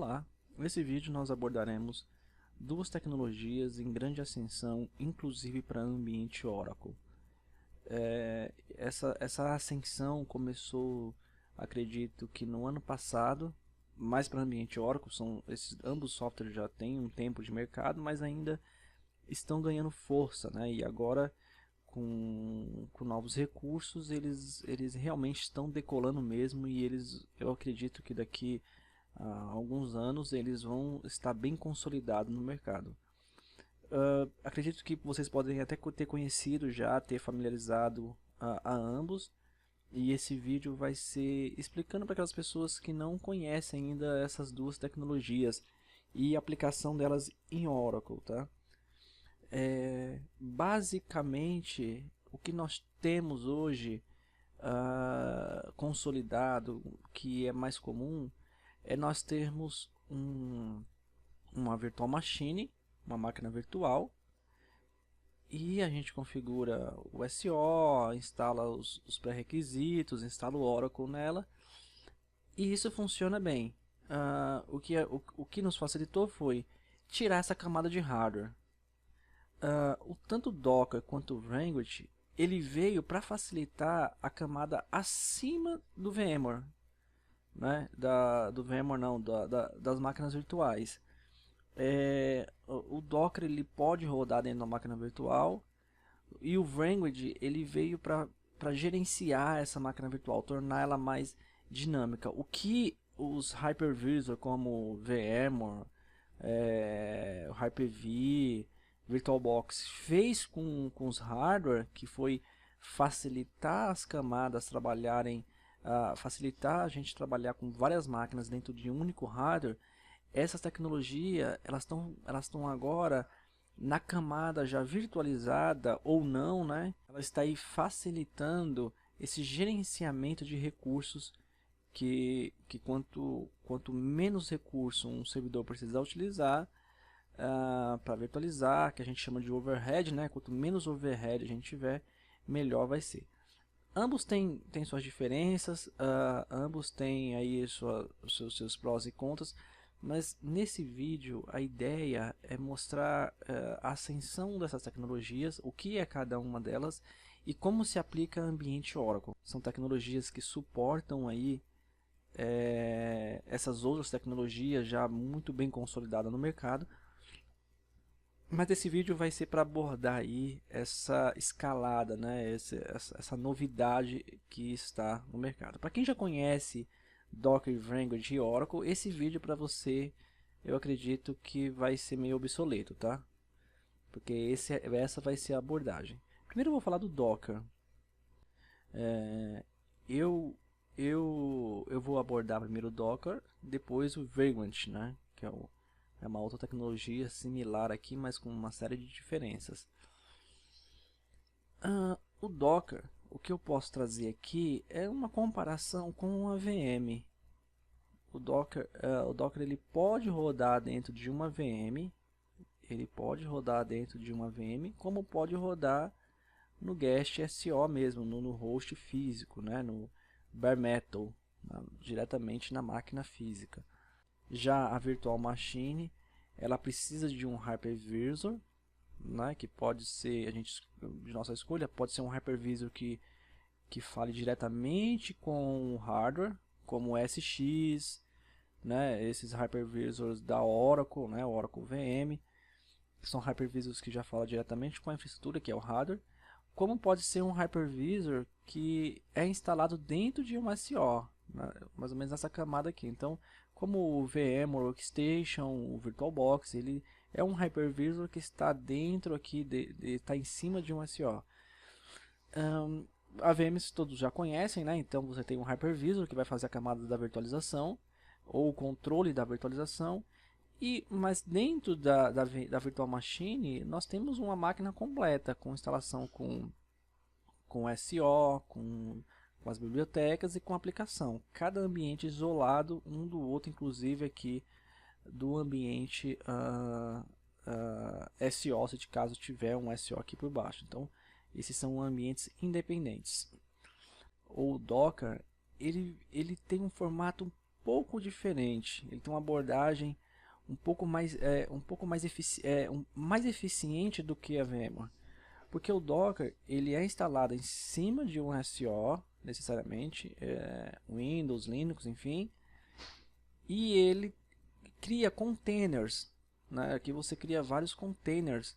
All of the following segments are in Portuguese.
Olá, nesse vídeo nós abordaremos duas tecnologias em grande ascensão, inclusive para ambiente Oracle. Essa ascensão começou, acredito que no ano passado, mais para ambiente Oracle. Ambos softwares já têm um tempo de mercado, mas ainda estão ganhando força, né? E agora com novos recursos eles realmente estão decolando mesmo, e eu acredito que daqui há alguns anos eles vão estar bem consolidados no mercado. Acredito que vocês podem até ter conhecido já, ter familiarizado a ambos, e esse vídeo vai ser explicando para aquelas pessoas que não conhecem ainda essas duas tecnologias e a aplicação delas em Oracle, tá? Basicamente, o que nós temos hoje consolidado, que é mais comum, é nós termos uma virtual machine, uma máquina virtual, e a gente configura o SO, instala os pré-requisitos, instala o Oracle nela, e isso funciona bem. O que nos facilitou foi tirar essa camada de hardware. Tanto o Docker quanto o Wrangler, ele veio para facilitar a camada acima do VMware, né? Do VMware não, das máquinas virtuais. O Docker ele pode rodar dentro da máquina virtual, e o Wrangler ele veio para gerenciar essa máquina virtual, tornar ela mais dinâmica. O que os hypervisor como VMware, o Hyper-V, VirtualBox fez com os hardware, que foi facilitar as camadas trabalharem, facilitar a gente trabalhar com várias máquinas dentro de um único hardware. Essas tecnologias elas estão agora na camada já virtualizada ou não, né? Ela está aí facilitando esse gerenciamento de recursos, que quanto menos recurso um servidor precisa utilizar para virtualizar, que a gente chama de overhead, né? Quanto menos overhead a gente tiver, melhor vai ser. Ambos têm suas diferenças, ambos têm aí seus prós e contras, mas nesse vídeo a ideia é mostrar a ascensão dessas tecnologias, o que é cada uma delas e como se aplica a ambiente Oracle. São tecnologias que suportam aí essas outras tecnologias já muito bem consolidadas no mercado, mas esse vídeo vai ser para abordar aí essa escalada, né? Essa novidade que está no mercado. Para quem já conhece Docker, Wrangler e Oracle, esse vídeo para você, eu acredito que vai ser meio obsoleto, tá? Porque essa vai ser a abordagem. Primeiro eu vou falar do Docker. Eu, eu vou abordar primeiro o Docker, depois o Vagrant, né? Que é uma outra tecnologia similar aqui, mas com uma série de diferenças. O Docker, o que eu posso trazer aqui é uma comparação com a VM. O Docker ele pode rodar dentro de uma VM, como pode rodar no guest SO mesmo, no host físico, né, no bare metal, diretamente na máquina física. Já a virtual machine, ela precisa de um hypervisor, né, que pode ser, de nossa escolha, pode ser um hypervisor que fale diretamente com o hardware, como o SX, né, esses hypervisors da Oracle, né, Oracle VM, que são hypervisors que já falam diretamente com a infraestrutura, que é o hardware, como pode ser um hypervisor que é instalado dentro de um SO, né, mais ou menos essa camada aqui. Então, como o VM Workstation, o VirtualBox, ele é um hypervisor que está dentro aqui, está em cima de um SO. A VMs todos já conhecem, né? Então você tem um hypervisor que vai fazer a camada da virtualização ou o controle da virtualização. Mas dentro da Virtual Machine nós temos uma máquina completa com instalação com SO, com as bibliotecas e com aplicação. Cada ambiente isolado um do outro, inclusive aqui do ambiente SO, se de caso tiver um SO aqui por baixo. Então esses são ambientes independentes. O Docker ele tem um formato um pouco diferente. Ele tem uma abordagem um pouco mais, mais eficiente do que a VMware. Porque o Docker ele é instalado em cima de um SO, necessariamente, Windows, Linux, enfim, e ele cria containers, né? Aqui você cria vários containers.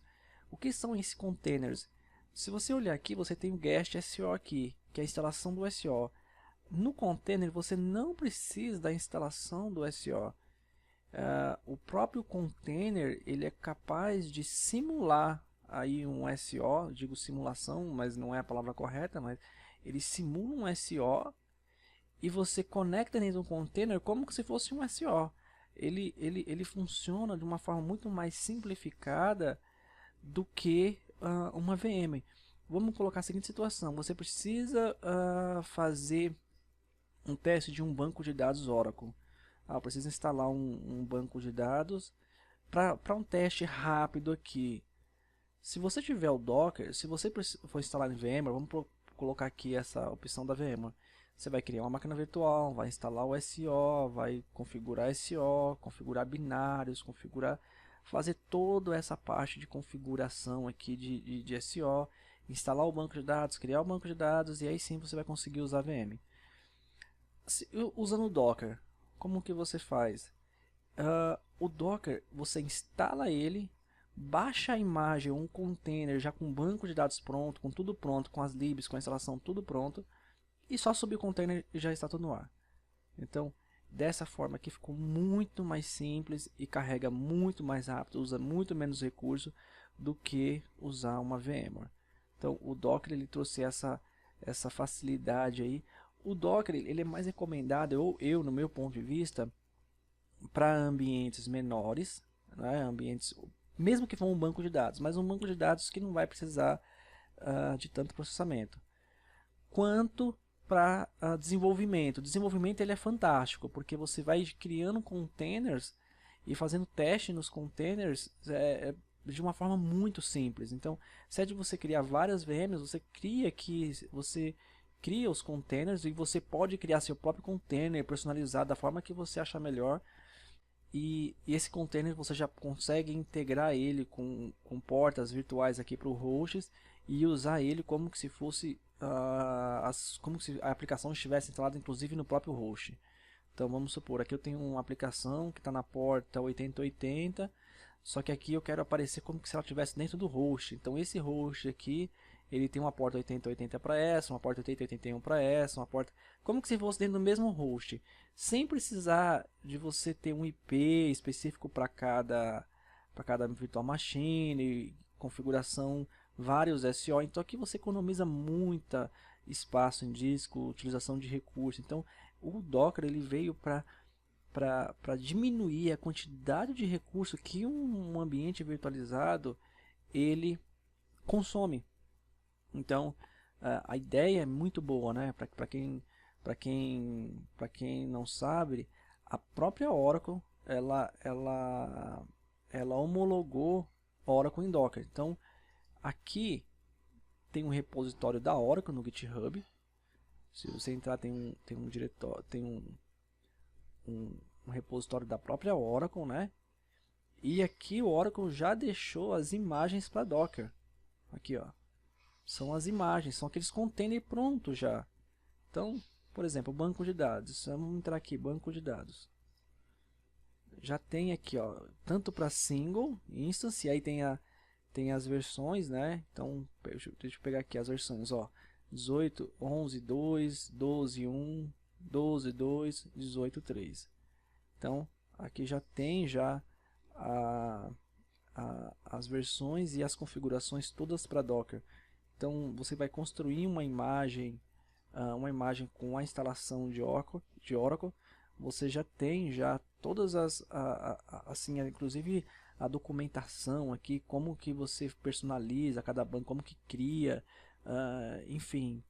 O que são esses containers? Se você olhar aqui, você tem o guest SO aqui, que é a instalação do SO. No container você não precisa da instalação do SO. O próprio container ele é capaz de simular aí um SO, digo simulação, mas não é a palavra correta, mas ele simula um SO e você conecta dentro do container como se fosse um SO. Ele funciona de uma forma muito mais simplificada do que uma VM. Vamos colocar a seguinte situação: você precisa fazer um teste de um banco de dados Oracle. Precisa instalar um banco de dados para um teste rápido aqui. Se você tiver o Docker, se você for instalar em VMware, vamos colocar aqui essa opção da VMware. Você vai criar uma máquina virtual, vai instalar o SO, vai configurar SO, configurar binários, fazer toda essa parte de configuração aqui de SO, instalar o banco de dados, criar o banco de dados e aí sim você vai conseguir usar a VM. Usando o Docker, como que você faz? O Docker, você instala ele, baixa a imagem, um container já com banco de dados pronto, com tudo pronto, com as libs, com a instalação tudo pronto, e só subir o container e já está tudo no ar. Então, dessa forma aqui ficou muito mais simples e carrega muito mais rápido, usa muito menos recurso do que usar uma VMware. Então, o Docker ele trouxe essa facilidade aí. O Docker ele é mais recomendado, eu no meu ponto de vista, para ambientes menores, né, ambientes, mesmo que for um banco de dados, mas um banco de dados que não vai precisar de tanto processamento, quanto para desenvolvimento. O desenvolvimento ele é fantástico, porque você vai criando containers e fazendo teste nos containers de uma forma muito simples. Então, se é de você criar várias VMs, você cria os containers e você pode criar seu próprio container personalizado da forma que você achar melhor. E esse container você já consegue integrar ele com portas virtuais aqui para o host e usar ele como se fosse como se a aplicação estivesse instalada inclusive no próprio host. Então vamos supor, aqui eu tenho uma aplicação que está na porta 8080, só que aqui eu quero aparecer como se ela estivesse dentro do host. Então esse host aqui ele tem uma porta 8080 para essa, uma porta 8081 para essa, uma porta como se fosse dentro do mesmo host, sem precisar de você ter um IP específico para cada virtual machine, configuração, vários SO. Então aqui você economiza muito espaço em disco, utilização de recursos. Então o Docker ele veio para diminuir a quantidade de recursos que um ambiente virtualizado ele consome. Então a ideia é muito boa, né? Para quem não sabe, a própria Oracle ela homologou Oracle em Docker. Então aqui tem um repositório da Oracle no GitHub. Se você entrar tem um diretório, tem um repositório da própria Oracle, né? E aqui o Oracle já deixou as imagens para Docker. Aqui, ó. São as imagens, são aqueles containers prontos já. Então, por exemplo, banco de dados. Vamos entrar aqui, banco de dados. Já tem aqui, ó, tanto para single instance, e aí tem as versões, né? Então, deixa eu pegar aqui as versões, ó. 18, 11, 2, 12, 1, 12, 2, 18, 3. Então, aqui já tem as versões e as configurações todas para Docker. Então, você vai construir uma imagem com a instalação de Oracle. Você já tem todas assim, inclusive a documentação aqui, como que você personaliza cada banco, como que cria, enfim,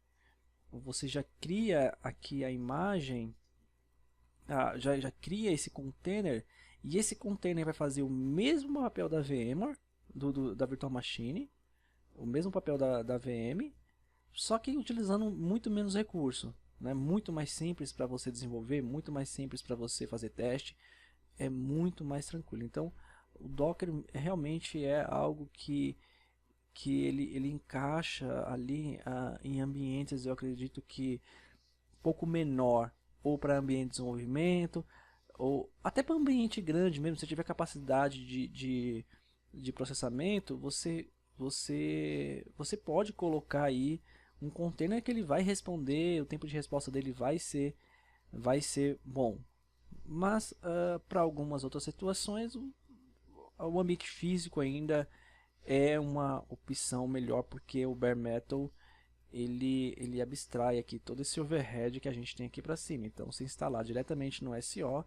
você já cria aqui a imagem, já cria esse container, e esse container vai fazer o mesmo papel da VMware, da Virtual Machine, o mesmo papel da VM, só que utilizando muito menos recurso, né? Muito mais simples para você desenvolver, muito mais simples para você fazer teste, é muito mais tranquilo. Então, o Docker realmente é algo que ele encaixa ali em ambientes, eu acredito que um pouco menor, ou para ambiente de desenvolvimento, ou até para ambiente grande mesmo. Se tiver capacidade de processamento, você pode colocar aí um container que ele vai responder, o tempo de resposta dele vai ser bom. Mas para algumas outras situações, o ambiente físico ainda é uma opção melhor, porque o bare metal ele abstrai aqui todo esse overhead que a gente tem aqui para cima. Então, se instalar diretamente no SO,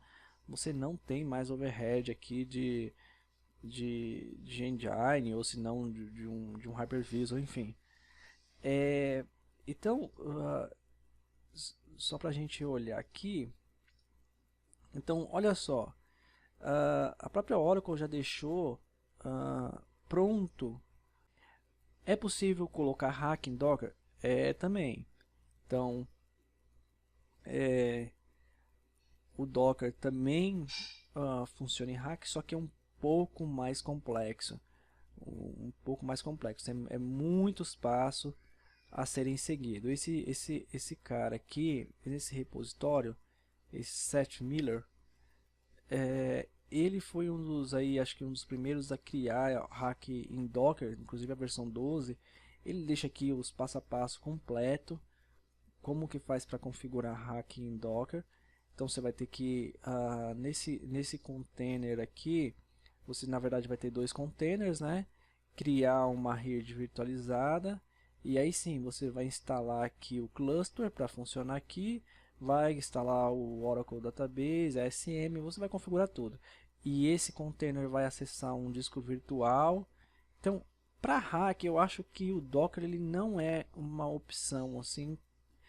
você não tem mais overhead aqui de engine, ou se não de um hypervisor, enfim. Então, só para a gente olhar aqui, então olha só, a própria Oracle já deixou pronto. É possível colocar hack em Docker? É também. Então, o Docker também funciona em hack, só que é um pouco mais complexo. Um pouco mais complexo. É muitos passos a serem seguidos. Esse cara aqui, esse repositório, esse Seth Miller, ele foi um dos aí, acho que um dos primeiros a criar hack em Docker, inclusive a versão 12. Ele deixa aqui os passo a passo completo, como que faz para configurar hack em Docker. Então você vai ter que nesse container aqui, você na verdade vai ter dois containers, né? Criar uma rede virtualizada e aí sim você vai instalar aqui o cluster para funcionar aqui, vai instalar o Oracle Database, a SM, você vai configurar tudo. E esse container vai acessar um disco virtual. Então, para hack, eu acho que o Docker ele não é uma opção assim.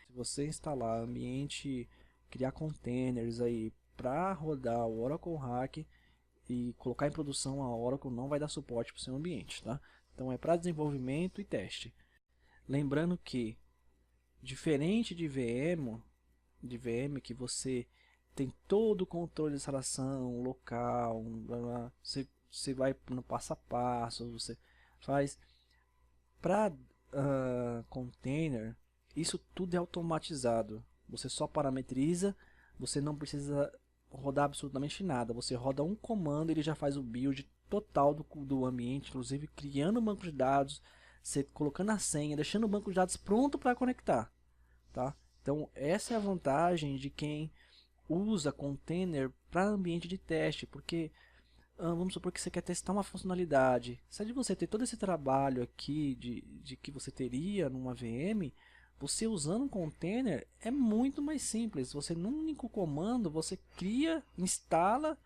Se você instalar ambiente, criar containers aí para rodar o Oracle Hack e colocar em produção, a Oracle não vai dar suporte para o seu ambiente, tá? Então é para desenvolvimento e teste. Lembrando que, diferente de VM que você tem todo o controle de instalação local, você vai no passo a passo, você faz para container, isso tudo é automatizado. Você só parametriza, você não precisa rodar absolutamente nada. Você roda um comando, ele já faz o build total do ambiente, inclusive criando um banco de dados, você colocando a senha, deixando o banco de dados pronto para conectar, tá? Então essa é a vantagem de quem usa container para ambiente de teste, porque vamos supor que você quer testar uma funcionalidade. Se de você ter todo esse trabalho aqui de que você teria numa VM, você usando um container é muito mais simples. Você num único comando, você cria, instala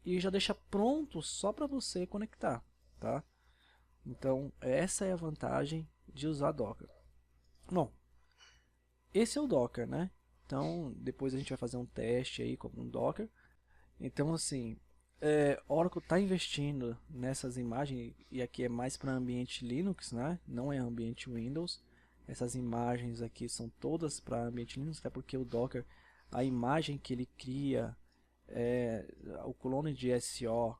e já deixa pronto só para você conectar, tá? Então essa é a vantagem de usar Docker. Bom, esse é o Docker, né? Então depois a gente vai fazer um teste aí com um Docker. Então assim, Oracle está investindo nessas imagens, e aqui é mais para ambiente Linux, né? Não é ambiente Windows. Essas imagens aqui são todas para ambiente Linux, até porque o Docker, a imagem que ele cria, o clone de SO,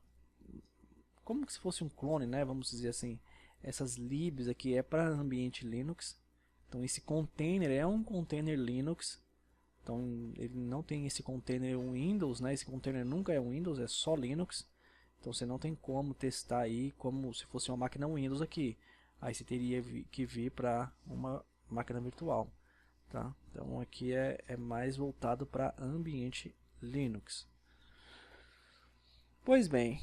como se fosse um clone, né? Vamos dizer assim, essas libs aqui é para ambiente Linux. Então esse container é um container Linux. Então ele não tem esse container Windows, né? Esse container nunca é Windows, é só Linux. Então você não tem como testar aí como se fosse uma máquina Windows aqui. Aí você teria que vir para uma máquina virtual, tá? Então aqui é mais voltado para ambiente Linux. Pois bem,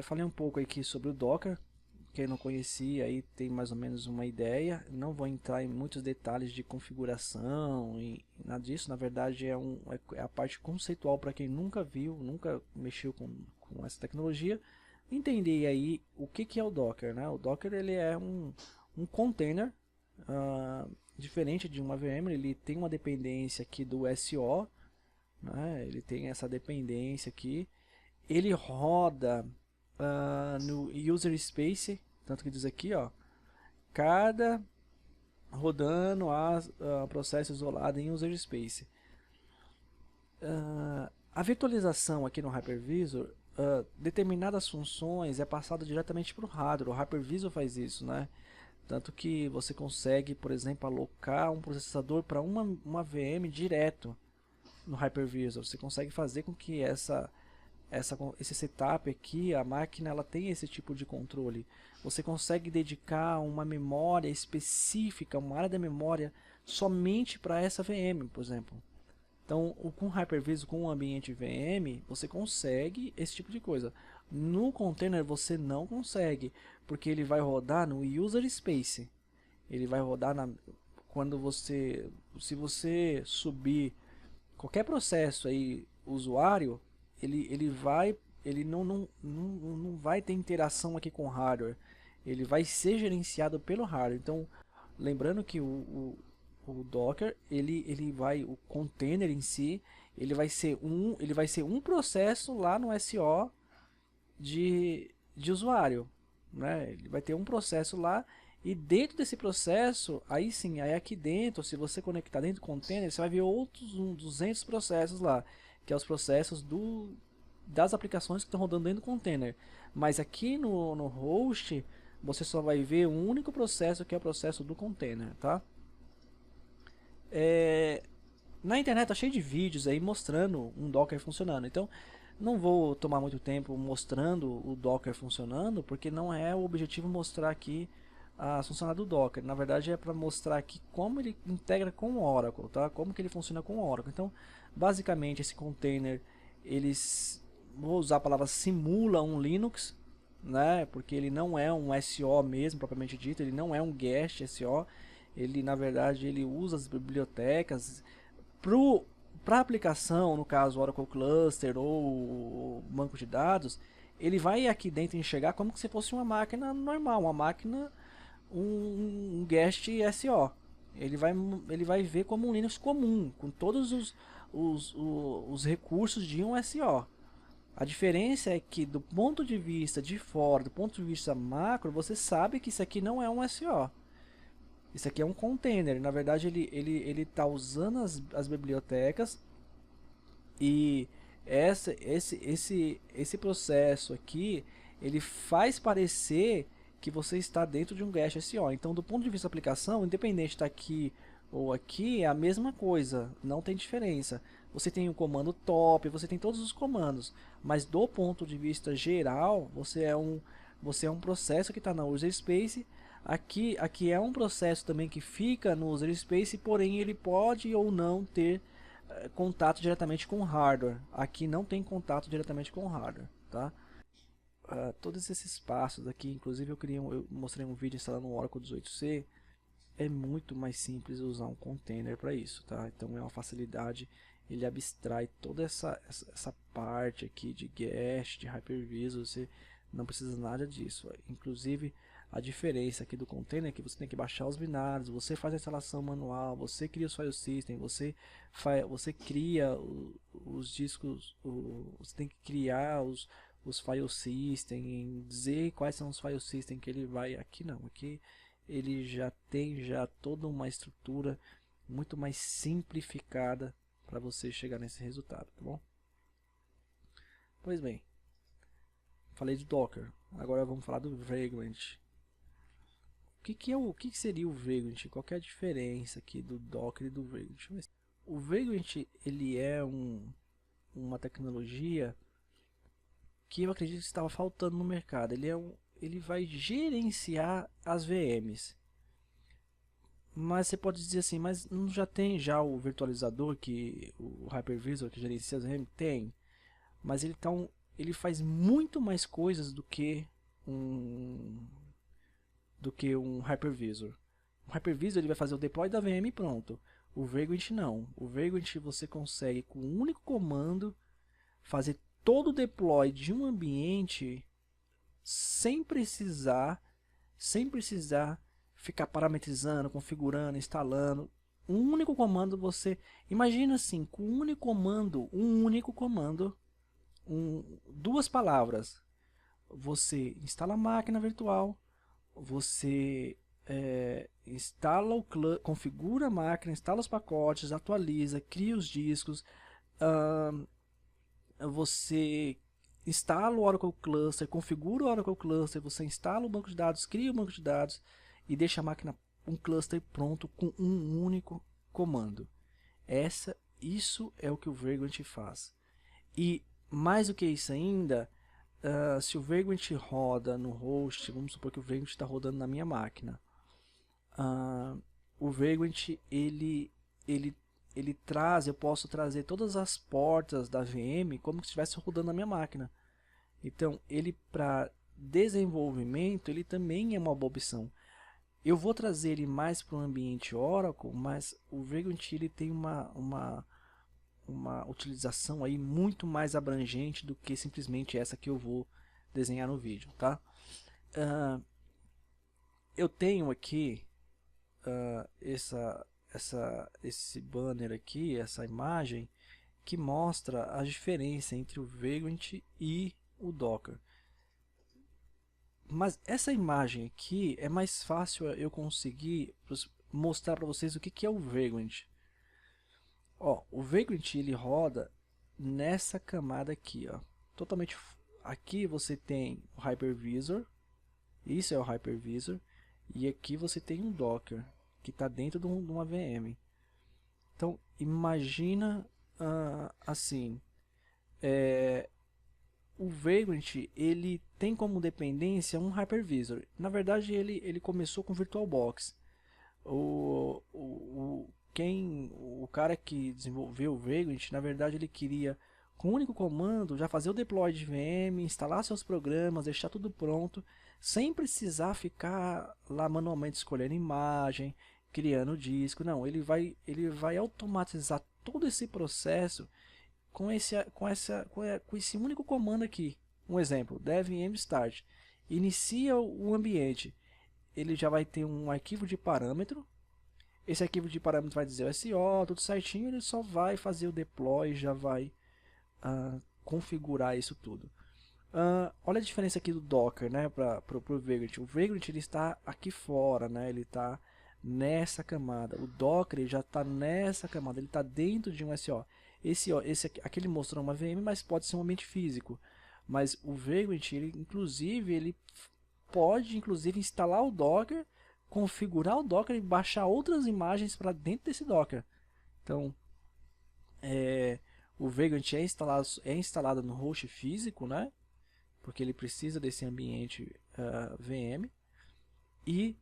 falei um pouco aqui sobre o Docker. Quem não conhecia aí tem mais ou menos uma ideia. Não vou entrar em muitos detalhes de configuração e nada disso. Na verdade é a parte conceitual para quem nunca viu, nunca mexeu com essa tecnologia. Entender aí o que é o Docker, né? O Docker ele é um container diferente de uma VM. Ele tem uma dependência aqui do SO, né? Ele tem essa dependência aqui. Ele roda no user space, tanto que diz aqui, ó, cada rodando a processo isolado em user space. A virtualização aqui no Hypervisor, determinadas funções é passada diretamente para o hardware. O Hypervisor faz isso, né? Tanto que você consegue, por exemplo, alocar um processador para uma VM direto no Hypervisor. Você consegue fazer com que esse setup aqui, a máquina, ela tenha esse tipo de controle. Você consegue dedicar uma memória específica, uma área da memória somente para essa VM, por exemplo. Então, com Hypervisor, com o ambiente VM, você consegue esse tipo de coisa. No container você não consegue, porque ele vai rodar no user space. Ele vai rodar quando se você subir qualquer processo aí usuário, ele não vai ter interação aqui com o hardware. Ele vai ser gerenciado pelo hardware. Então, lembrando que o Docker, o container em si, ele vai ser um processo lá no SO de usuário, né? Ele vai ter um processo lá e dentro desse processo, aí sim, aí aqui dentro, se você conectar dentro do container, você vai ver outros 200 processos lá, que é os processos das aplicações que estão rodando dentro do container. Mas aqui no host, você só vai ver um único processo, que é o processo do container, tá? Na internet tá cheio de vídeos aí mostrando um Docker funcionando. Então, não vou tomar muito tempo mostrando o Docker funcionando, porque não é o objetivo mostrar aqui a funcionalidade do Docker. Na verdade, é para mostrar aqui como ele integra com o Oracle, tá? Como que ele funciona com o Oracle. Então, basicamente, esse container, vou usar a palavra simula um Linux, né? Porque ele não é um SO mesmo, propriamente dito, ele não é um guest SO. Ele, na verdade, ele usa as bibliotecas para a aplicação, no caso Oracle Cluster ou banco de dados. Ele vai aqui dentro enxergar como se fosse uma máquina normal, uma máquina, um guest SO. Ele vai ver como um Linux comum, com todos os recursos de um SO. A diferença é que do ponto de vista de fora, do ponto de vista macro, você sabe que isso aqui não é um SO. Isso aqui é um container. Na verdade, ele está usando as bibliotecas e esse processo aqui, ele faz parecer que você está dentro de um guest SO. Então, do ponto de vista da aplicação, independente de estar aqui ou aqui, é a mesma coisa, não tem diferença. Você tem o comando top, você tem todos os comandos, mas do ponto de vista geral, você é um processo que está na user space. Aqui é um processo também que fica no user space, porém ele pode ou não ter contato diretamente com o hardware. Aqui não tem contato diretamente com o hardware, tá? Todos esses passos aqui, inclusive eu mostrei um vídeo instalando o Oracle 18c. É muito mais simples usar um container para isso, tá? Então é uma facilidade, ele abstrai toda essa parte aqui de guest, de hypervisor, você não precisa nada disso. Inclusive, a diferença aqui do container é que você tem que baixar os binários, você faz a instalação manual, você cria os file system, você cria os discos, você tem que criar os file system, dizer quais são os file system que ele vai. Aqui não, aqui ele já tem toda uma estrutura muito mais simplificada para você chegar nesse resultado, tá bom? Pois bem, falei de Docker, agora vamos falar do Vagrant. O que seria o Vagrant? Qual que é a diferença aqui do Docker e do Vagrant? O Vagrant, ele é uma tecnologia que eu acredito que estava faltando no mercado. Ele vai gerenciar as VMs. Mas você pode dizer assim, mas não já tem já o virtualizador, que o Hypervisor que gerencia as VMs? Tem. Mas ele faz muito mais coisas um do que um Hypervisor. O Hypervisor ele vai fazer o deploy da VM e pronto. O Vagrant não. O Vagrant você consegue com um único comando fazer todo o deploy de um ambiente sem precisar ficar parametrizando, configurando, instalando. Um único comando você imagina assim, com um único comando, duas palavras. Você instala a máquina virtual, você instala configura a máquina, instala os pacotes, atualiza, cria os discos, você instala o Oracle Cluster, configura o Oracle Cluster, você instala o banco de dados, cria o banco de dados e deixa a máquina, um cluster pronto com um único comando. Isso é o que o Vagrant faz. E mais do que isso ainda, se o Vagrant roda no host, vamos supor que o Vagrant está rodando na minha máquina, o Vagrant ele traz, eu posso trazer todas as portas da VM como se estivesse rodando na minha máquina. Então ele, para desenvolvimento, ele também é uma boa opção. Eu vou trazer ele mais para o ambiente Oracle, mas o Vagrant ele tem uma utilização aí muito mais abrangente do que simplesmente essa que eu vou desenhar no vídeo, tá? Eu tenho aqui esse banner aqui, essa imagem que mostra a diferença entre o Vagrant e o Docker. Mas essa imagem aqui é mais fácil eu conseguir mostrar para vocês o que é o Vagrant. Ó, o Vagrant ele roda nessa camada aqui, ó, totalmente. Aqui você tem o Hypervisor, isso é o Hypervisor, e aqui você tem um Docker que está dentro de uma VM. Então imagina assim, o Vagrant ele tem como dependência um Hypervisor. Na verdade ele começou com VirtualBox. O cara que desenvolveu o Vagrant, na verdade ele queria com um único comando já fazer o deploy de VM, instalar seus programas, deixar tudo pronto, sem precisar ficar lá manualmente escolhendo imagem, criando disco. Não, ele vai automatizar todo esse processo com esse único comando aqui. Um exemplo, dev start, inicia o ambiente, ele já vai ter um arquivo de parâmetro. Esse arquivo de parâmetro vai dizer o SO, tudo certinho, ele só vai fazer o deploy, já vai configurar isso tudo. Olha a diferença aqui do Docker, né, para o Vagrant. O Vagrant ele está aqui fora, né, ele está nessa camada. O Docker ele já está nessa camada, ele está dentro de um SO. Aqui ele mostrou uma VM, mas pode ser um ambiente físico. Mas o Vagrant, ele pode instalar o Docker, configurar o Docker e baixar outras imagens para dentro desse Docker. Então, o Vagrant é instalado no host físico, né? Porque ele precisa desse ambiente VM, e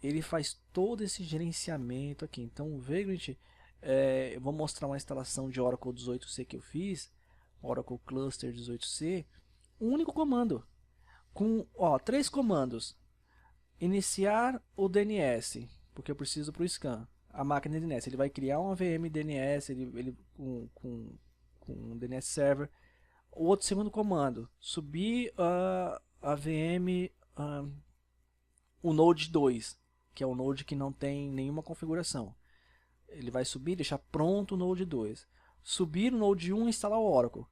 ele faz todo esse gerenciamento aqui. Então o Vagrant, eu vou mostrar uma instalação de Oracle 18c que eu fiz, Oracle Cluster 18c, um único comando, com 3 comandos: iniciar o DNS, porque eu preciso para o scan, a máquina DNS, ele vai criar uma VM DNS, com um DNS server. O outro segundo comando, subir a VM, o Node 2, que é o Node que não tem nenhuma configuração. Ele vai subir, deixar pronto o Node 2. Subir o Node 1 e instalar o Oracle.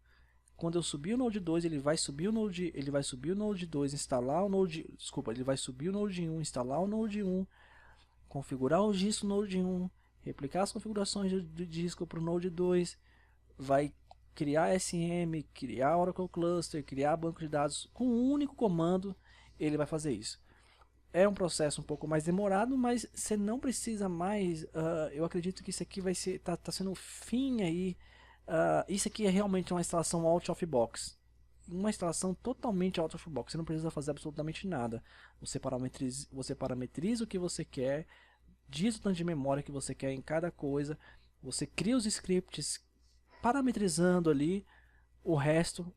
Quando eu subir o Node 2, ele vai subir o Node 2, instalar o Node, ele vai subir o Node 1, instalar o Node 1, configurar o disco Node 1, replicar as configurações de disco para o Node 2, vai criar SM, criar Oracle Cluster, criar banco de dados. Com um único comando ele vai fazer isso. É um processo um pouco mais demorado, mas você não precisa mais. Eu acredito que isso aqui vai ser, tá sendo o fim aí. Isso aqui é realmente uma instalação out of box, uma instalação totalmente out of box. Você não precisa fazer absolutamente nada. Você parametriza o que você quer, diz o tanto de memória que você quer em cada coisa, você cria os scripts parametrizando ali. O resto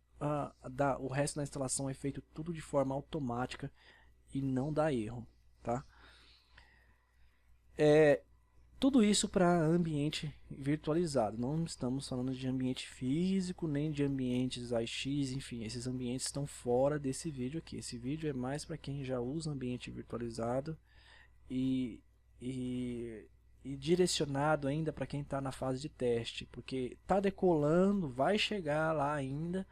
da instalação é feito tudo de forma automática e não dá erro, tá? Tudo isso para ambiente virtualizado. Não estamos falando de ambiente físico, nem de ambientes AIX, enfim, esses ambientes estão fora desse vídeo aqui. Esse vídeo é mais para quem já usa ambiente virtualizado e direcionado ainda para quem está na fase de teste, porque está decolando, vai chegar lá ainda,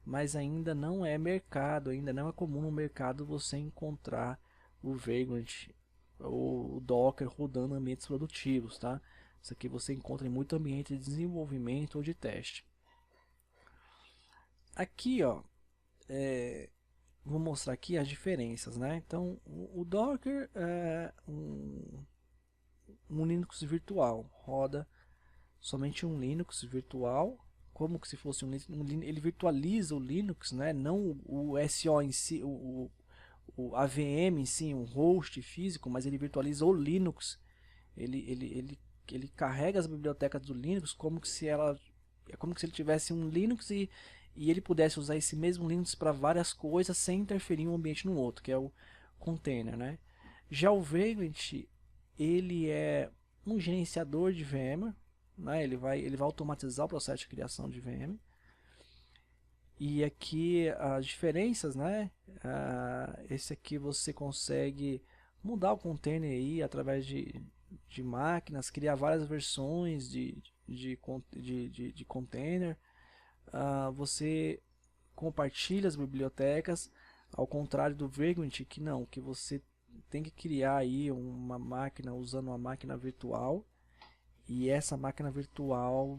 mas ainda não é mercado, ainda não é comum no mercado você encontrar o Vagrant o Docker rodando em ambientes produtivos, tá? Isso aqui você encontra em muito ambiente de desenvolvimento ou de teste. Aqui, ó, vou mostrar aqui as diferenças, né? Então, o Docker é um Linux virtual, roda somente um Linux virtual, como que se fosse ele virtualiza o Linux, né? Não o SO em si, o AVM em si, um host físico, mas ele virtualiza o Linux. Ele carrega as bibliotecas do Linux como que se ela é como se ele tivesse um Linux e ele pudesse usar esse mesmo Linux para várias coisas sem interferir um ambiente no outro, que é o container, né? Já o Vagrant, ele é um gerenciador de VMware, né? Ele vai automatizar o processo de criação de VM. E aqui as diferenças, né? Esse aqui você consegue mudar o container aí através de máquinas, criar várias versões de container. Você compartilha as bibliotecas, ao contrário do Vagrant, que não, que você tem que criar aí uma máquina usando uma máquina virtual, e essa máquina virtual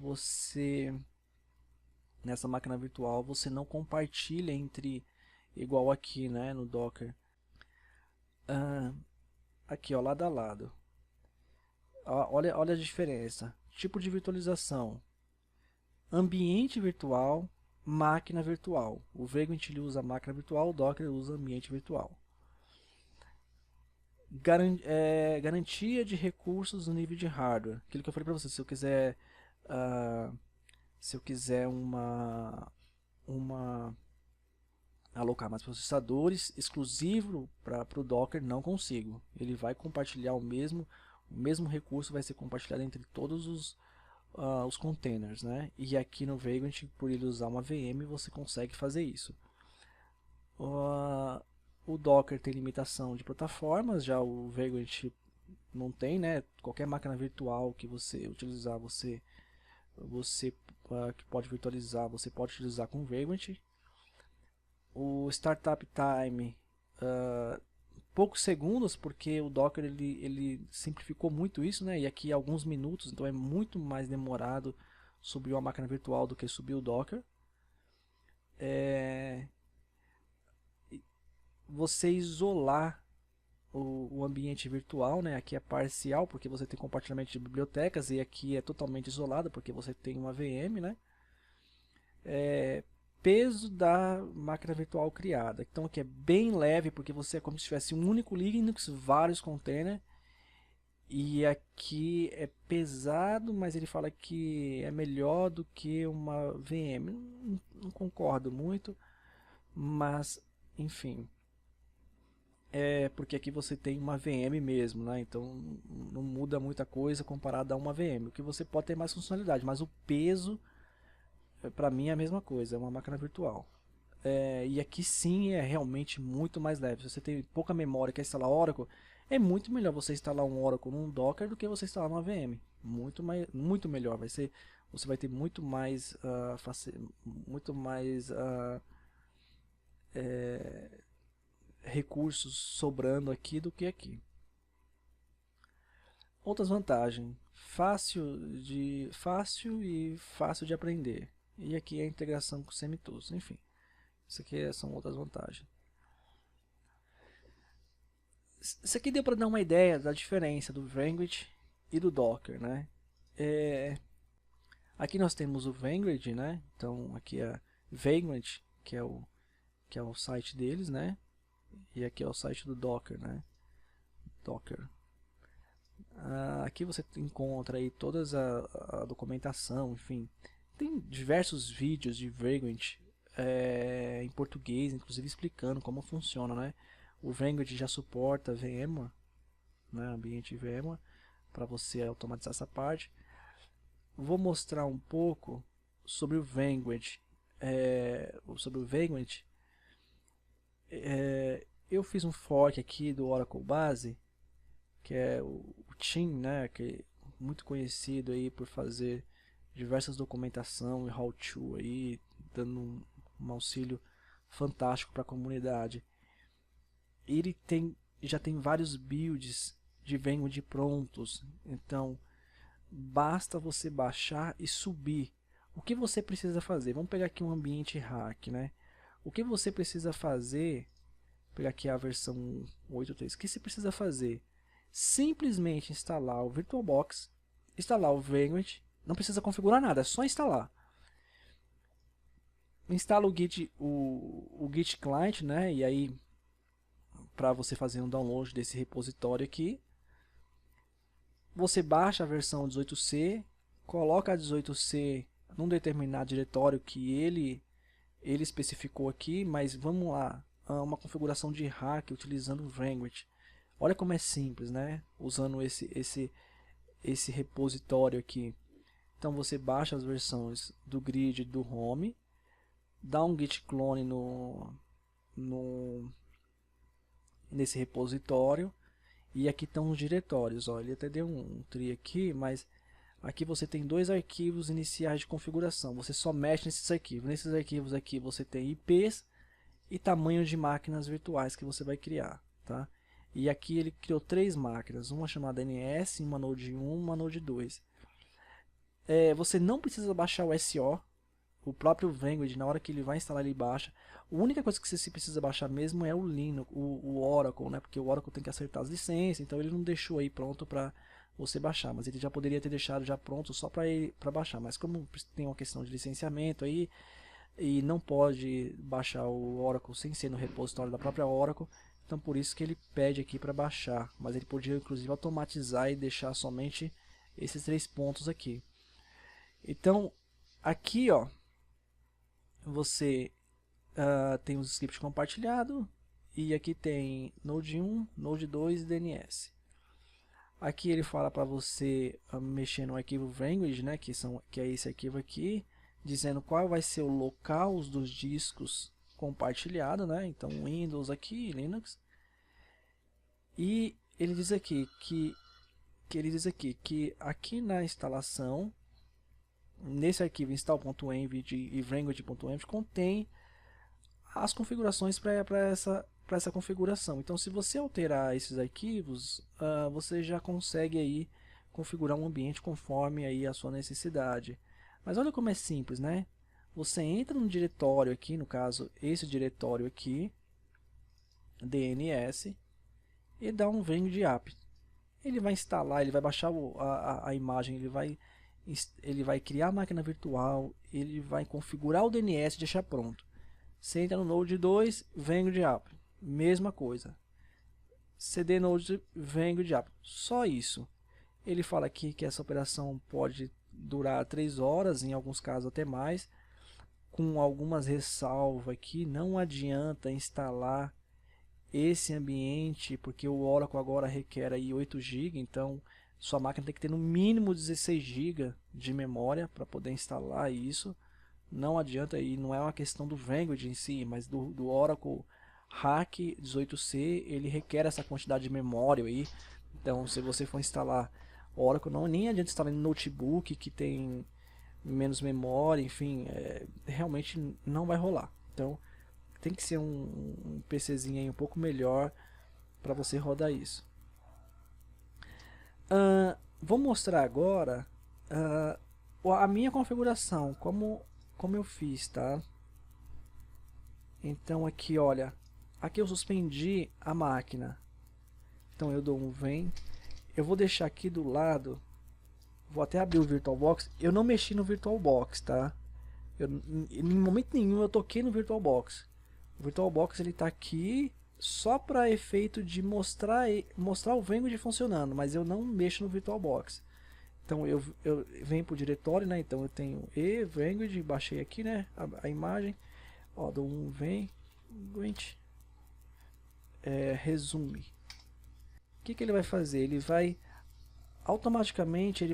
nessa máquina virtual você não compartilha entre igual aqui, né, no Docker. Aqui, ó, lado a lado. Olha a diferença. Tipo de virtualização: ambiente virtual, máquina virtual. O Vagrant usa máquina virtual, o Docker usa ambiente virtual. Garantia de recursos no nível de hardware. Aquilo que eu falei para você, se eu quiser alocar mais processadores exclusivo para o Docker, não consigo. Ele vai compartilhar o mesmo recurso vai ser compartilhado entre todos os containers, né? E aqui no Vagrant, por ele usar uma VM, você consegue fazer isso. O Docker tem limitação de plataformas, já o Vagrant não tem, né? Qualquer máquina virtual que você utilizar, você que pode virtualizar, você pode utilizar com o Vagrant. O Startup Time, poucos segundos, porque o Docker ele simplificou muito isso, né? E aqui alguns minutos, então é muito mais demorado subir uma máquina virtual do que subir o Docker. Você isolar o ambiente virtual, né? Aqui é parcial porque você tem compartilhamento de bibliotecas, e aqui é totalmente isolado porque você tem uma VM, né? Peso da máquina virtual criada. Então aqui é bem leve porque você é como se tivesse um único Linux, vários containers. E aqui é pesado, mas ele fala que é melhor do que uma VM. Não concordo muito, mas enfim. É porque aqui você tem uma VM mesmo, né? Então não muda muita coisa comparado a uma VM. O que você pode ter mais funcionalidade, mas o peso para mim é a mesma coisa, é uma máquina virtual. E aqui sim é realmente muito mais leve. Se você tem pouca memória e quer instalar Oracle, é muito melhor você instalar um Oracle num Docker do que você instalar uma VM. Muito melhor. Você vai ter muito mais, muito mais recursos sobrando aqui do que aqui. Outras vantagens: fácil e fácil de aprender. E aqui a integração com o CentOS. Enfim, isso aqui são outras vantagens. Isso aqui deu para dar uma ideia da diferença do Vagrant e do Docker, né? Aqui nós temos o Vagrant, né? Então aqui é Vagrant, que é o site deles, né? E aqui é o site do Docker, né? Docker. Aqui você encontra aí toda a documentação, enfim. Tem diversos vídeos de Vagrant em português, inclusive explicando como funciona, né? O Vagrant já suporta VMware, né? Ambiente VMware, para você automatizar essa parte. Vou mostrar um pouco sobre o Vagrant. Eu fiz um fork aqui do Oracle Base, que é o Team, né? Que é muito conhecido aí por fazer diversas documentação e how-to aí, dando um auxílio fantástico para a comunidade. Ele já tem vários builds de Vanguard prontos. Então, basta você baixar e subir. O que você precisa fazer? Vamos pegar aqui um ambiente hack, né? O que você precisa fazer? Vou pegar aqui a versão 8.3. O que você precisa fazer? Simplesmente instalar o VirtualBox, instalar o Vagrant. Não precisa configurar nada, é só instalar. Instala o Git Client, né? E aí, para você fazer um download desse repositório aqui, você baixa a versão 18c, coloca a 18c num determinado diretório que ele especificou aqui, mas vamos lá, uma configuração de hack utilizando o Vagrant. Olha como é simples, né? Usando esse repositório aqui. Então você baixa as versões do grid e do home, dá um git clone nesse repositório, e aqui estão os diretórios. Ó, ele até deu um tri aqui, mas aqui você tem dois arquivos iniciais de configuração. Você só mexe nesses arquivos. Nesses arquivos aqui você tem IPs e tamanhos de máquinas virtuais que você vai criar, tá? E aqui ele criou três máquinas, uma chamada NS, uma Node 1, uma Node 2. Você não precisa baixar o SO, o próprio Vanguard, na hora que ele vai instalar, ele baixa. A única coisa que você precisa baixar mesmo é o Linux, o Oracle, né? Porque o Oracle tem que acertar as licenças, então ele não deixou aí pronto para você baixar, mas ele já poderia ter deixado já pronto só para baixar. Mas como tem uma questão de licenciamento aí, e não pode baixar o Oracle sem ser no repositório da própria Oracle, então por isso que ele pede aqui para baixar, mas ele podia inclusive automatizar e deixar somente esses três pontos aqui. Então aqui, ó, você tem os scripts compartilhados, e aqui tem Node 1, Node 2 e DNS. Aqui ele fala para você mexer no arquivo Vanguard, né, que é esse arquivo aqui, dizendo qual vai ser o local dos discos compartilhado, né? Então Windows aqui, Linux. E ele diz aqui que aqui na instalação, nesse arquivo install.env e vanguard.env contém as configurações para essa configuração. Então, se você alterar esses arquivos, você já consegue aí configurar um ambiente conforme aí a sua necessidade. Mas olha como é simples, né? Você entra no diretório aqui, no caso, esse diretório aqui, DNS, e dá um Vanguard app. Ele vai instalar, ele vai baixar a imagem, ele vai criar a máquina virtual, ele vai configurar o DNS e deixar pronto. Você entra no Node 2, Vanguard app, mesma coisa. CD Node, Vanguard app, só isso. Ele fala aqui que essa operação pode durar 3 horas, em alguns casos até mais, com algumas ressalvas aqui. Não adianta instalar esse ambiente, porque o Oracle agora requer aí 8 GB, então sua máquina tem que ter no mínimo 16 GB de memória para poder instalar isso. Não adianta, e não é uma questão do Vanguard em si, mas do Oracle Hack 18c, ele requer essa quantidade de memória aí. Então, se você for instalar Oracle, nem adianta instalar em notebook que tem menos memória, enfim, realmente não vai rolar. Então, tem que ser um PCzinho aí um pouco melhor para você rodar isso. Vou mostrar agora a minha configuração, como eu fiz, tá? Então aqui, olha, aqui eu suspendi a máquina. Então eu dou um vem. Eu vou deixar aqui do lado, vou até abrir o VirtualBox. Eu não mexi no VirtualBox, tá? Em momento nenhum eu toquei no VirtualBox. O VirtualBox ele tá aqui só para efeito de mostrar o Vanguard funcionando, mas eu não mexo no VirtualBox. Então eu venho para o diretório, né? Então eu tenho Vanguard, baixei aqui, né? A imagem, ó, dou um Vanguard, resume. O que ele vai fazer? Ele vai automaticamente ele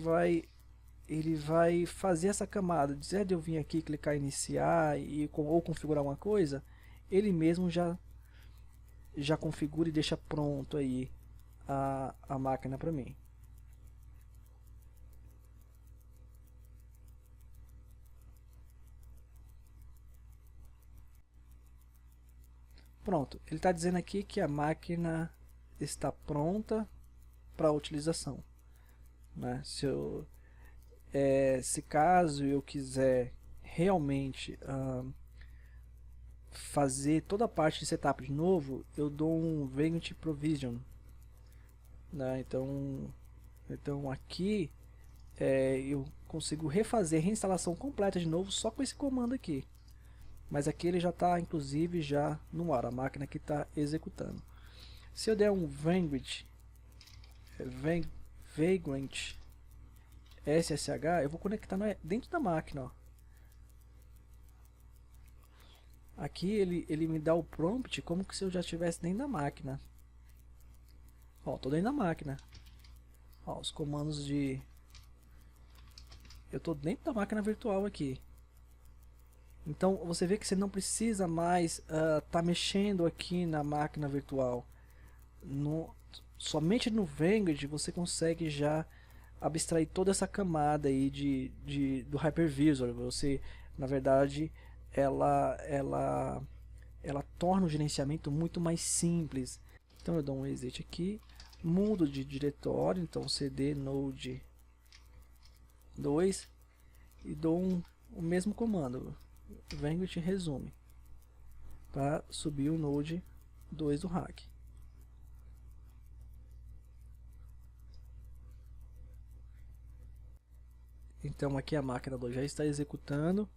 vai fazer essa camada. Dizer de eu vir aqui clicar em iniciar ou configurar uma coisa, ele mesmo já configura e deixa pronto aí a máquina para mim. Pronto, ele está dizendo aqui que a máquina está pronta para utilização, né? Se caso eu quiser realmente fazer toda a parte de setup de novo, eu dou um Vagrant Provision, né? Então aqui eu consigo refazer a reinstalação completa de novo só com esse comando aqui. Mas aqui ele já está inclusive já no ar, a máquina que está executando. Se eu der um Vagrant SSH, eu vou conectar dentro da máquina, ó. Aqui ele me dá o prompt como se eu já estivesse dentro da máquina. Ó, tô dentro da máquina. Ó, os comandos de... Eu tô dentro da máquina virtual aqui. Então você vê que você não precisa mais tá mexendo aqui na máquina virtual. Somente no Vanguard você consegue já abstrair toda essa camada aí do hypervisor. Você, na verdade, ela torna o gerenciamento muito mais simples. Então eu dou um exit aqui, mudo de diretório, então cd node 2 e dou o mesmo comando, Vagrant resume, para subir o node 2 do rack. Então aqui a máquina 2 já está executando.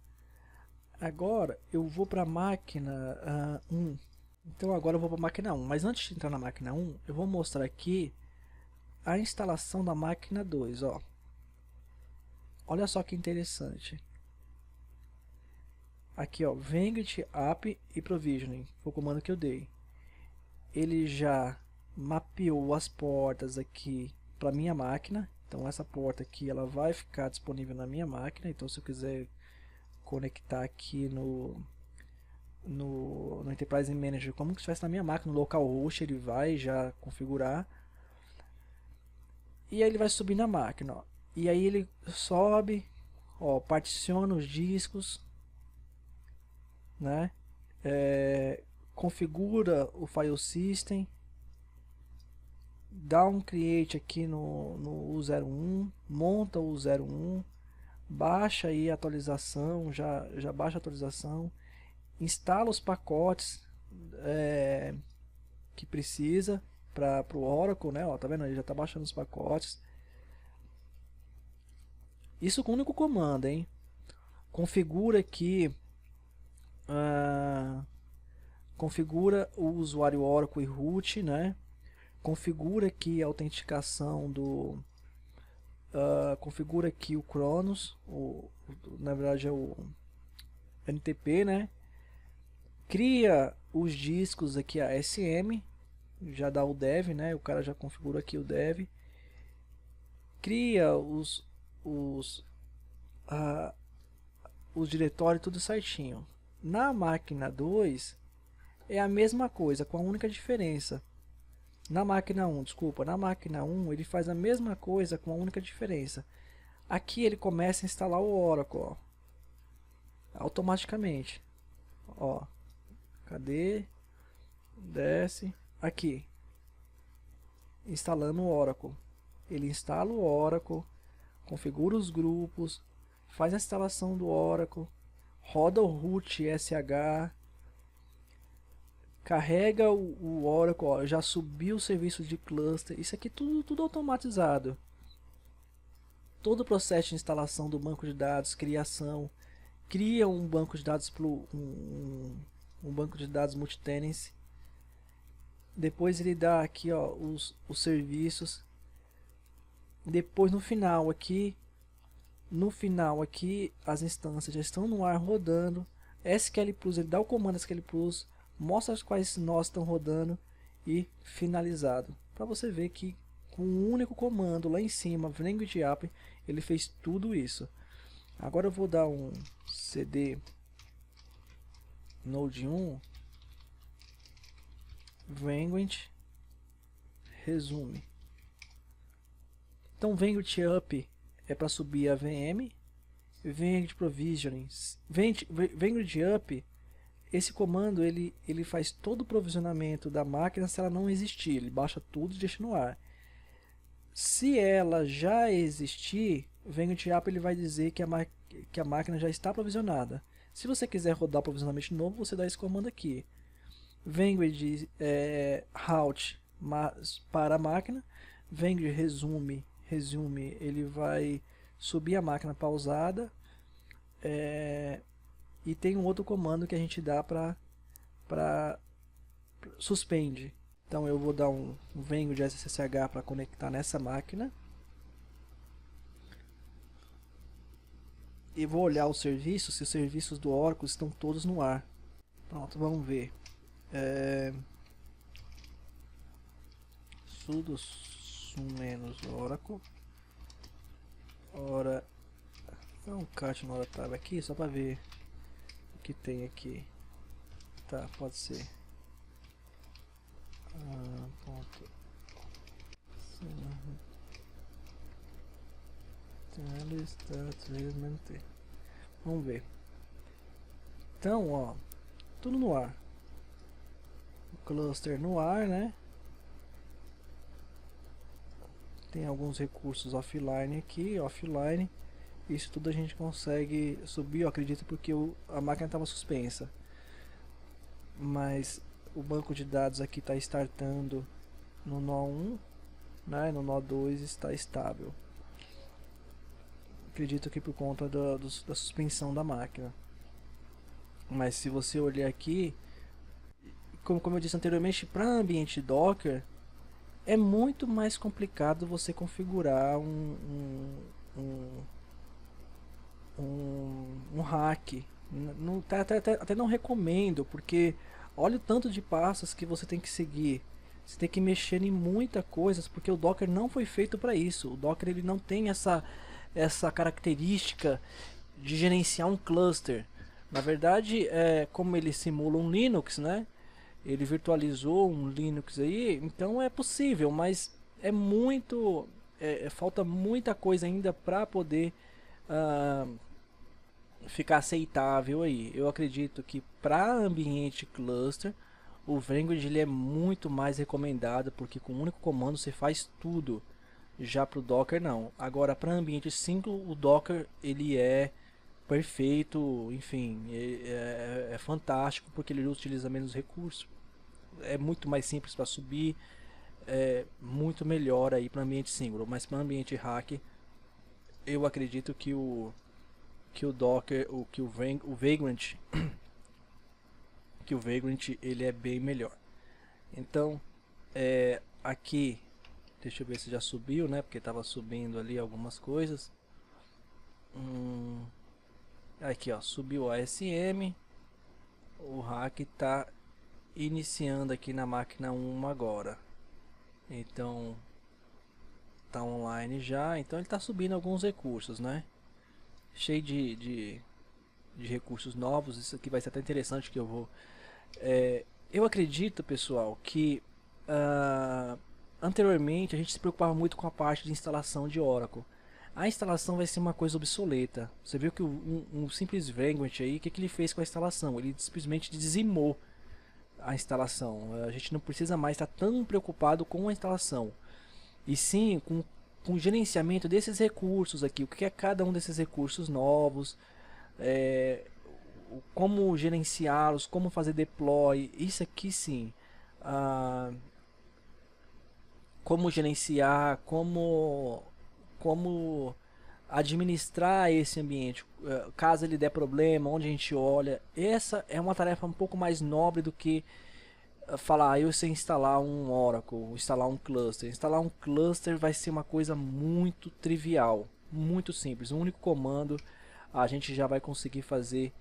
Agora eu vou para a máquina 1. Então agora eu vou para a máquina 1. Mas antes de entrar na máquina 1, eu vou mostrar aqui a instalação da máquina 2. Ó. Olha só que interessante. Aqui, ó, Vagrant app e provisioning, foi o comando que eu dei. Ele já mapeou as portas aqui para minha máquina. Então essa porta aqui ela vai ficar disponível na minha máquina. Então se eu quiser conectar aqui no Enterprise Manager como se estivesse na minha máquina, no localhost, ele vai já configurar. E aí ele vai subir na máquina, ó. E aí ele sobe, ó, particiona os discos, né? Configura o file system, dá um create aqui no U01, monta o U01, baixa aí a atualização, já baixa a atualização, instala os pacotes que precisa para o Oracle, né? Ó, tá vendo? Ele já está baixando os pacotes. Isso com um único comando, hein? Configura aqui, configura o usuário Oracle e root, né? Configura aqui a autenticação configura aqui o Cronos, na verdade é o NTP, né? Cria os discos aqui a SM, já dá o dev, né? O cara já configura aqui o dev. Cria os diretórios tudo certinho. Na máquina 2 é a mesma coisa, com a única diferença. Na máquina 1, desculpa, na máquina 1 ele faz a mesma coisa com a única diferença. Aqui ele começa a instalar o Oracle, ó, automaticamente. Ó, cadê? Desce aqui, instalando o Oracle. Ele instala o Oracle, configura os grupos, faz a instalação do Oracle, roda o root SH, carrega o Oracle, ó, já subiu o serviço de cluster. Isso aqui tudo automatizado. Todo o processo de instalação do banco de dados, criação, cria um banco de dados um banco de dados multitenancy. Depois ele dá aqui, ó, os serviços. Depois no final aqui as instâncias já estão no ar rodando. SQL Plus, ele dá o comando SQL Plus, mostra quais nós estão rodando e finalizado. Para você ver que com um único comando lá em cima, Vagrant app, ele fez tudo isso. Agora eu vou dar um cd node 1 Vagrant resume. Então Vagrant up é para subir a VM, Vagrant provisioning, Vagrant up, esse comando ele faz todo o provisionamento da máquina se ela não existir, ele baixa tudo e deixa no ar. Se ela já existir, o Vagrant App ele vai dizer que a máquina já está provisionada. Se você quiser rodar o provisionamento novo, você dá esse comando aqui. Vagrant halt para a máquina. Vagrant resume, ele vai subir a máquina pausada. E tem um outro comando que a gente dá para suspende. Então eu vou dar um Vagrant de SSH para conectar nessa máquina. E vou olhar os serviços, se os serviços do Oracle estão todos no ar. Pronto, vamos ver. Sudo sum-oracle. Ora, dá um cat no tab aqui só para ver o que tem aqui. Tá, pode ser. Ponto. Vamos ver. Então, ó, tudo no ar. O cluster no ar, né? Tem alguns recursos offline aqui, offline. Isso tudo a gente consegue subir, eu acredito, porque a máquina estava suspensa. Mas o banco de dados aqui está startando no nó 1, né? No nó 2 está estável. Acredito que por conta da suspensão da máquina. Mas se você olhar aqui, como eu disse anteriormente, para ambiente Docker é muito mais complicado você configurar um hack. Até não recomendo, porque olha o tanto de passos que você tem que seguir. Você tem que mexer em muitas coisas, porque o Docker não foi feito para isso. O Docker ele não tem essa característica de gerenciar um cluster. Na verdade, como ele simula um Linux, né? Ele virtualizou um Linux aí, então é possível, mas é muito, falta muita coisa ainda para poder ficar aceitável aí. Eu acredito que para ambiente cluster, o Vagrant ele é muito mais recomendado, porque com um único comando você faz tudo. Já para o Docker não. Agora para ambiente single, o Docker ele é perfeito, enfim, é fantástico, porque ele utiliza menos recursos, é muito mais simples para subir, é muito melhor aí para ambiente single. Mas para ambiente hack, eu acredito que o Docker, o Vagrant ele é bem melhor. Então aqui, deixa eu ver se já subiu, né? Porque estava subindo ali algumas coisas. Aqui, ó, subiu o ASM. O hack está iniciando aqui na máquina 1 agora. Então tá online já. Então ele está subindo alguns recursos, né? Cheio de recursos novos. Isso aqui vai ser até interessante que eu vou. Eu acredito, pessoal, que anteriormente a gente se preocupava muito com a parte de instalação de Oracle. A instalação vai ser uma coisa obsoleta. Você viu que um simples Vagrant aí, o que ele fez com a instalação? Ele simplesmente dizimou a instalação. A gente não precisa mais estar tão preocupado com a instalação, e sim com o gerenciamento desses recursos aqui. O que é cada um desses recursos novos, como gerenciá-los, como fazer deploy. Isso aqui sim. Como gerenciar, como administrar esse ambiente, caso ele der problema, onde a gente olha. Essa é uma tarefa um pouco mais nobre do que falar, eu sei instalar um Oracle, instalar um cluster. Instalar um cluster vai ser uma coisa muito trivial, muito simples. Um único comando, a gente já vai conseguir fazer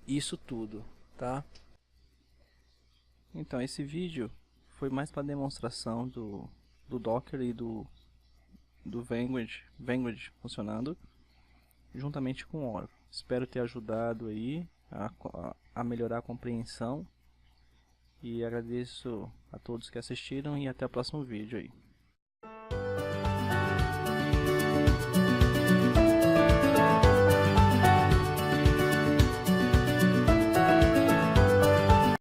isso tudo, tá? Então esse vídeo foi mais para demonstração do Docker e do Vagrant funcionando juntamente com o Oracle. Espero ter ajudado aí a melhorar a compreensão, e agradeço a todos que assistiram, e até o próximo vídeo aí.